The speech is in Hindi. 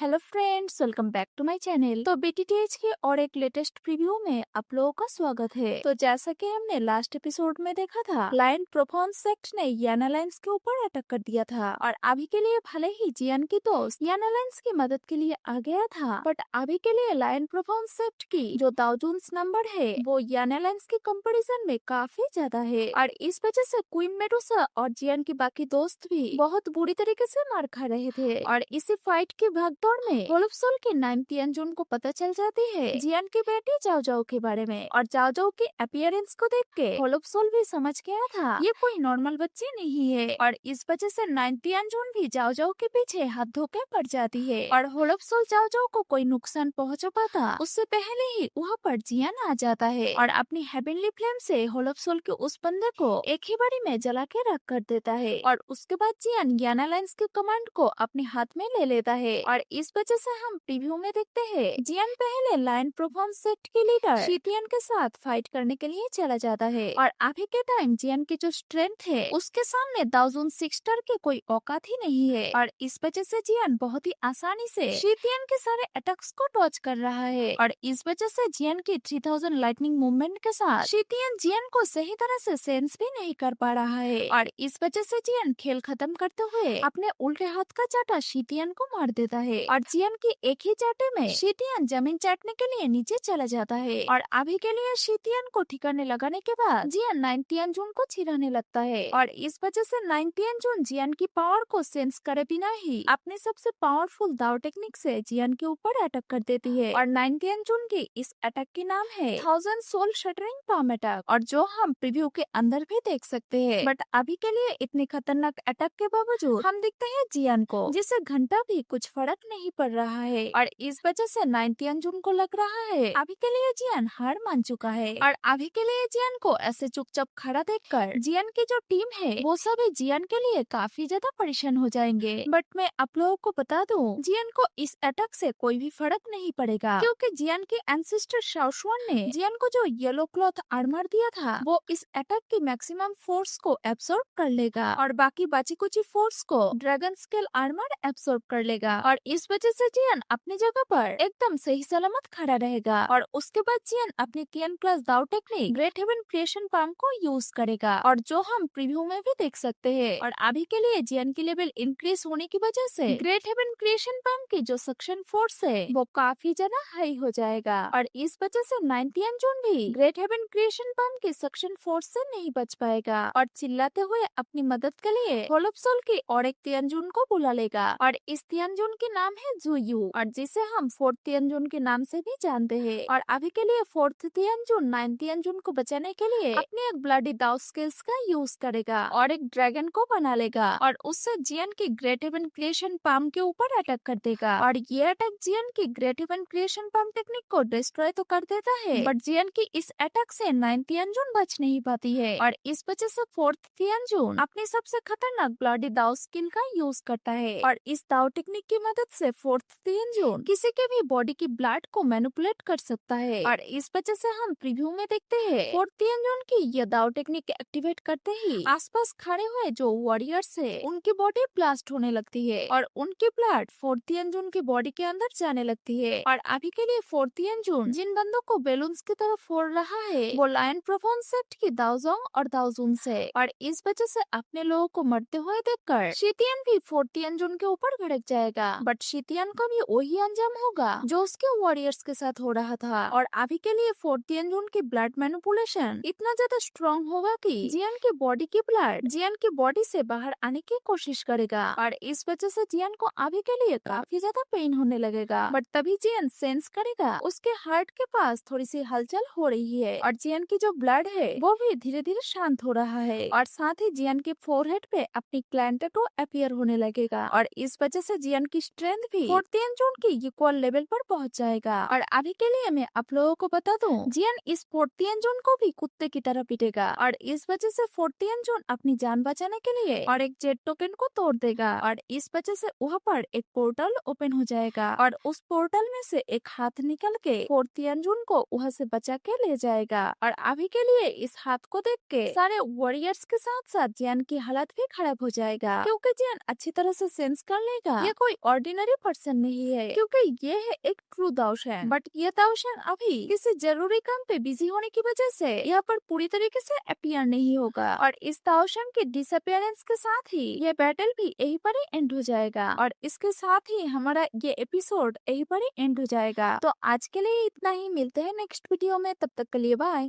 Hello friends, welcome back to my channel. तो बीटीटीएच के और एक लेटेस्ट प्रीव्यू में आप लोगों का स्वागत है। तो जैसा कि हमने लास्ट एपिसोड में देखा था, लायन प्रोफॉन सेक्ट ने याना लाइन्स के ऊपर अटैक कर दिया था और अभी के लिए भले ही जियान की दोस्त याना लाइन्स की मदद के लिए आ गया था, बट अभी के लिए लायन प्रोफॉन सेक्ट की जो दाउजून्स नंबर है वो याना लाइन्स के कंपेरिजन में काफी ज्यादा है और इस वजह से क्वीन मेडुसा और जियान की बाकी दोस्त भी बहुत बुरी तरीके से मार खा रहे थे। और इसी फाइट की भागदौड़ में होलफसोल की नाम तियानजुन को पता चल जाती है जियान की बेटी जाओ जाओ के बारे में और जाओ जाओ के अपीयरेंस को देख के होलफसोल भी समझ गया था ये कोई नॉर्मल बच्ची नहीं है और इस वजह से नाइन तियानजुन भी जाओ जाओ के पीछे हाथ धो के पड़ जाती है और होलफसोल जाओ जाओ को कोई नुकसान पहुंचा पाता उससे पहले ही वहाँ पर जियान आ जाता है और अपनी हेवनली फ्लेम से होलफसोल के उस बंदे को एक ही बारी में जला के रख कर देता है और उसके बाद जियान याना लाइन्स के कमांड को अपने हाथ में ले लेता है और इस वजह से हम प्रीव्यू में देखते हैं जियान पहले लायन प्रोफॉन सेक्ट के लीडर शीतियन के साथ फाइट करने के लिए चला जाता है और अभी के टाइम जियान की जो स्ट्रेंथ है उसके सामने दाउजून सिक्सटर के कोई औकात ही नहीं है और इस वजह से जियान बहुत ही आसानी से शीतियन के सारे अटैक्स को डॉज कर रहा है और इस वजह से जियान की 3000 लाइटनिंग मूवमेंट के साथ शीतियन जियान को सही तरह से सेंस भी नहीं कर पा रहा है और इस वजह से जियान खेल खत्म करते हुए अपने उल्टे हाथ का चाटा शीतियन को मार देता है और जियान की एक ही चाटे में शीतियन जमीन चाटने के लिए नीचे चला जाता है और अभी के लिए शीतियन को ठिकाने लगाने के बाद जियान नाइन तियानजुन को छिड़ाने लगता है और इस वजह से नाइन तियानजुन जियान की पावर को सेंस करे बिना ही अपने सबसे पावरफुल दाव टेक्निक से जियान के ऊपर अटैक कर देती है और नाइन तियानजुन की इस अटैक के नाम है 1000 सोल शटरिंग पाम अटैक और जो हम प्रीव्यू के अंदर भी देख सकते हैं। बट अभी के लिए इतने खतरनाक अटैक के बावजूद हम देखते हैं जियान को जिसे घंटा भी कुछ फर्क नहीं पड़ रहा है और इस वजह से नाइन तियानजुन को लग रहा है अभी के लिए जियान हार मान चुका है और अभी के लिए जियान को ऐसे चुपचाप खड़ा देखकर जियान की जो टीम है वो सभी जियान के लिए काफी ज्यादा परेशान हो जाएंगे। बट मैं आप लोगों को बता दूं जियान को इस अटैक से कोई भी फर्क नहीं पड़ेगा क्योंकि जियान के एंसेस्टर शाओशुआन ने जियान को जो येलो क्लॉथ आर्मर दिया था वो इस अटैक की मैक्सिमम फोर्स को एब्सॉर्ब कर लेगा और बाकी बची कुछ फोर्स को ड्रैगन स्केल आर्मर एब्सॉर्ब कर लेगा और इस वजह से जियान अपनी जगह पर एकदम सही सलामत खड़ा रहेगा और उसके बाद जियान अपनी Tian plus Dao technique great heaven creation palm को यूज करेगा और जो हम प्रीव्यू में भी देख सकते हैं और अभी के लिए जियान की लेवल इंक्रीज होने की वजह से ग्रेट हेवन क्रिएशन पाम की जो सक्शन फोर्स है वो काफी ज्यादा हाई हो जाएगा और इस वजह से नाइन तियानजुन भी ग्रेट हेवन क्रिएशन पाम की सक्शन फोर्स से नहीं बच पाएगा और चिल्लाते हुए अपनी मदद के लिए होलफसोल की और एक तियानजुन को बुला लेगा और इस तियानजुन के नाम है जुयू और जिसे हम फोर्थ तियानजुन के नाम से भी जानते हैं और अभी के लिए फोर्थ तियानजुन नाइन तियानजुन को बचाने के लिए अपने एक ब्लडी दाव स्किल्स का यूज करेगा और एक ड्रैगन को बना लेगा और उससे जियान की ग्रेट हेवन क्रिएशन पाम के ऊपर अटैक कर देगा और ये अटैक जियान की great heaven creation palm technique को डिस्ट्रॉय तो कर देता है बट जियान की इस अटैक से नाइन तियानजुन बच नहीं पाती है और इस वजह से फोर्थ तियानजुन अपनी सबसे खतरनाक ब्लडी दाव स्किल का यूज करता है और इस दाव टेक्निक की मदद से फोर्थ तियानजुन किसी के भी बॉडी की ब्लड को मैनिपुलेट कर सकता है और इस वजह से हम प्रीव्यू में देखते हैं फोर्थ तियानजुन की यह दाव टेक्निक एक्टिवेट करते ही आसपास खड़े हुए जो वॉरियर्स है उनकी बॉडी ब्लास्ट होने लगती है और उनकी ब्लड फोर्थ तियानजुन की बॉडी के अंदर जाने लगती है और अभी के लिए फोर्थ तियानजुन जिन बंदों को बैलून्स की तरफ फोड़ रहा है वो लायन प्रोफॉन सेक्ट की दाओजोंग और दाओजून से और इस वजह से अपने लोगों को मरते हुए देखकर शीतियन भी फोर्थ तियानजुन के ऊपर भड़क जाएगा बट शीतियन का भी वही अंजाम होगा जो उसके वॉरियर्स के साथ हो रहा था और अभी के लिए फोर्थ तियानजुन की ब्लड मैनिपुलेशन इतना ज्यादा स्ट्रॉन्ग होगा कि जियान की बॉडी की ब्लड जियान की बॉडी से बाहर आने की कोशिश करेगा और इस वजह से जियान को अभी के लिए काफी ज्यादा पेन होने लगेगा बट तभी जियान सेंस करेगा उसके हार्ट के पास थोड़ी सी हलचल हो रही है और जियान की जो ब्लड है वो भी धीरे धीरे शांत हो रहा है और साथ ही जियान के फोरहेड पे अपनी क्लैन टैटू अपीयर होने लगेगा और इस वजह से जियान की स्ट्रेंथ भी फोर्थ तियानजुन की इक्वल लेवल पर पहुंच जाएगा और अभी के लिए मैं आप लोगों को बता दूं जियान इस फोर्थ तियानजुन को भी कुत्ते की तरह पीटेगा और इस वजह से फोर्थ तियानजुन अपनी जान बचाने के लिए और एक जेट टोकन को तोड़ देगा और इस वजह से वहाँ पर एक पोर्टल ओपन हो जाएगा और उस पोर्टल में से एक हाथ निकल के फोर्थ तियानजुन को वहाँ से बचा के ले जाएगा और अभी के लिए इस हाथ को देख के सारे वॉरियर्स के साथ साथ जियान की हालत भी खराब हो जाएगा क्योंकि जियान अच्छी तरह से सेंस कर लेगा ये कोई ऑर्डिनरी मेरे पर्सन नहीं है, क्योंकि ये है एक ट्रू दाऊशन। बट ये दाऊशन अभी किसी जरूरी काम पे बिजी होने की वजह से यहाँ पर पूरी तरीके से अपीयर नहीं होगा, और इस दाऊशन के डिसअपियरेंस के साथ ही ये बैटल भी यहीं पर ही एंड हो जाएगा, और इसके साथ ही हमारा ये एपिसोड यहीं पर ही एंड हो जाएगा। तो आज के लिए इतना ही, मिलते हैं नेक्स्ट वीडियो में, तब तक के लिए बाय।